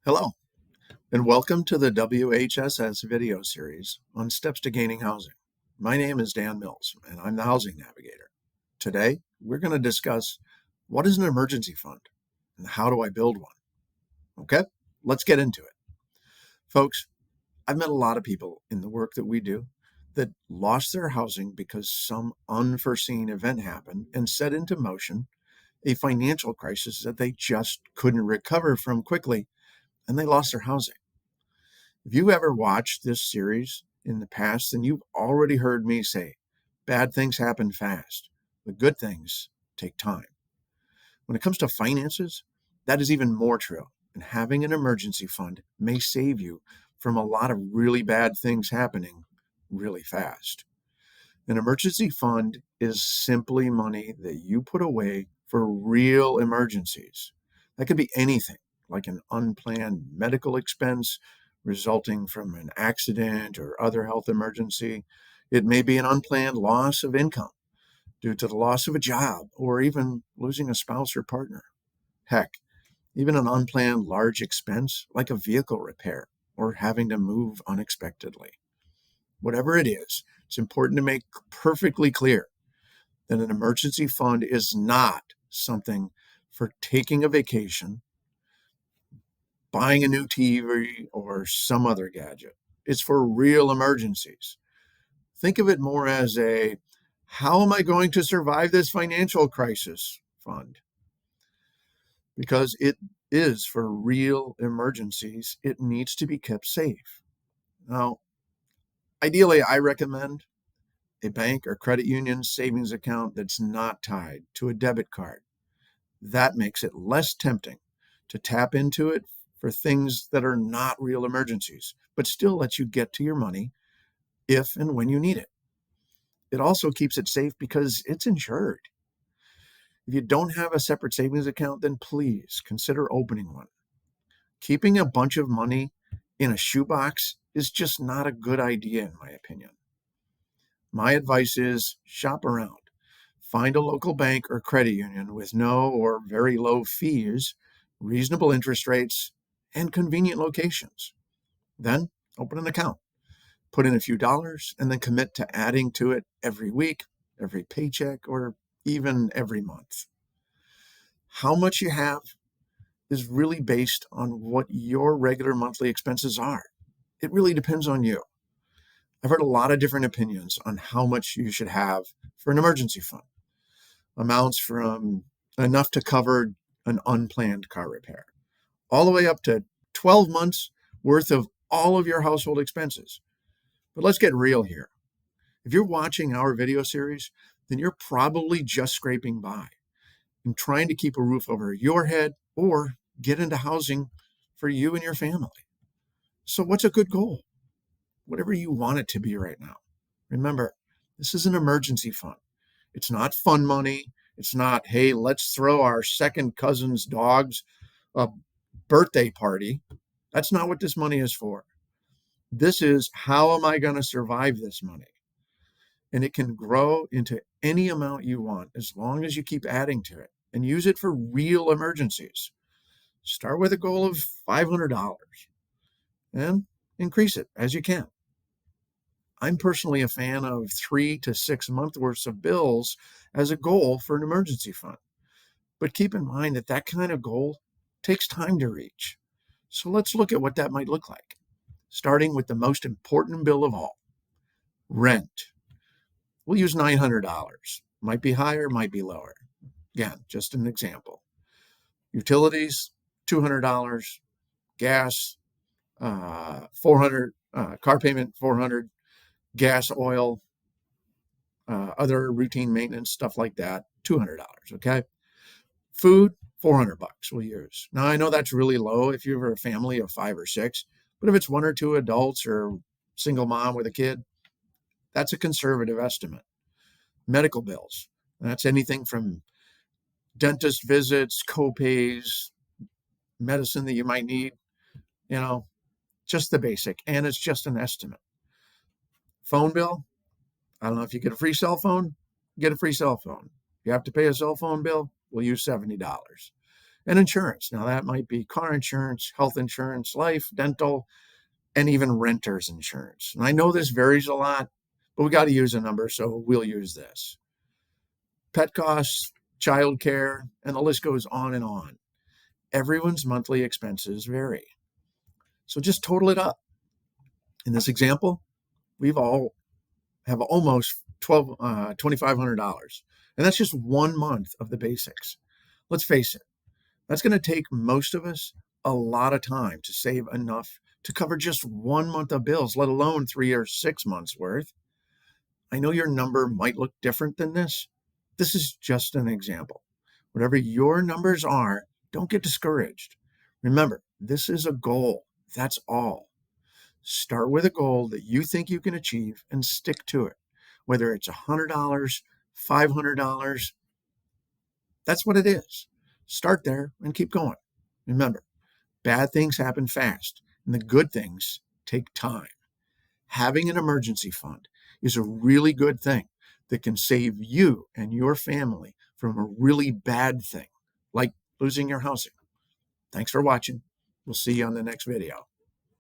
Hello, and welcome to the WHSS video series on steps to gaining housing. My name is Dan Mills, and I'm the Housing Navigator. Today, we're going to discuss what is an emergency fund and how do I build one. Okay, let's get into it. Folks, I've met a lot of people in the work that we do that lost their housing because some unforeseen event happened and set into motion a financial crisis that they just couldn't recover from quickly, and they lost their housing. If you ever watched this series in the past, then you've already heard me say, bad things happen fast. The good things take time. When it comes to finances, that is even more true. And having an emergency fund may save you from a lot of really bad things happening really fast. An emergency fund is simply money that you put away for real emergencies. That could be anything, like an unplanned medical expense resulting from an accident or other health emergency. It may be an unplanned loss of income due to the loss of a job or even losing a spouse or partner. Heck, even an unplanned large expense like a vehicle repair or having to move unexpectedly. Whatever it is, it's important to make perfectly clear that an emergency fund is not something for taking a vacation, buying a new TV, or some other gadget. It's for real emergencies. Think of it more as a how am I going to survive this financial crisis fund? Because it is for real emergencies, it needs to be kept safe. Now, ideally, I recommend a bank or credit union savings account that's not tied to a debit card. That makes it less tempting to tap into it for things that are not real emergencies, but still lets you get to your money if and when you need it. It also keeps it safe because it's insured. If you don't have a separate savings account, then please consider opening one. Keeping a bunch of money in a shoebox is just not a good idea, in my opinion. My advice is shop around. Find a local bank or credit union with no or very low fees, reasonable interest rates, and convenient locations. Then open an account. Put in a few dollars and then commit to adding to it every week, every paycheck, or even every month. How much you have is really based on what your regular monthly expenses are. It really depends on you. I've heard a lot of different opinions on how much you should have for an emergency fund. Amounts from enough to cover an unplanned car repair, all the way up to 12 months worth of all of your household expenses. But let's get real here. If you're watching our video series, then you're probably just scraping by and trying to keep a roof over your head or get into housing for you and your family. So what's a good goal? Whatever you want it to be right now. Remember, this is an emergency fund. It's not fun money. It's not, hey, let's throw our second cousin's dog's a birthday party. That's not what this money is for. This is how am I going to survive this money? And it can grow into any amount you want as long as you keep adding to it and use it for real emergencies. Start with a goal of $500 and increase it as you can. I'm personally a fan of 3 to 6 months worth of bills as a goal for an emergency fund. But keep in mind that that kind of goal takes time to reach. So let's look at what that might look like, starting with the most important bill of all, rent. We'll use $900. Might be higher, might be lower. Again, just an example. Utilities, $200. Gas, $400. Car payment, $400. Gas, oil, other routine maintenance, stuff like that, $200. Okay. Food, $400 we'll use. Now, I know that's really low if you're a family of 5 or 6, but if it's 1 or 2 adults or single mom with a kid, that's a conservative estimate. Medical bills, that's anything from dentist visits, co-pays, medicine that you might need, just the basic, and it's just an estimate. Phone bill, I don't know if you get a free cell phone, get a free cell phone. If you have to pay a cell phone bill, we'll use $70. And insurance. Now, that might be car insurance, health insurance, life, dental, and even renter's insurance. And I know this varies a lot, but we got to use a number, so we'll use this. Pet costs, childcare, and the list goes on and on. Everyone's monthly expenses vary. So just total it up. In this example, we've all have almost $2,500. And that's just 1 month of the basics. Let's face it, that's going to take most of us a lot of time to save enough to cover just 1 month of bills, let alone 3 or 6 months worth. I know your number might look different than this. This is just an example. Whatever your numbers are, don't get discouraged. Remember, this is a goal. That's all. Start with a goal that you think you can achieve and stick to it. Whether it's $100, $500, that's what it is. Start there and keep going. Remember, bad things happen fast, and the good things take time. Having an emergency fund is a really good thing that can save you and your family from a really bad thing, like losing your housing. Thanks for watching. We'll see you on the next video.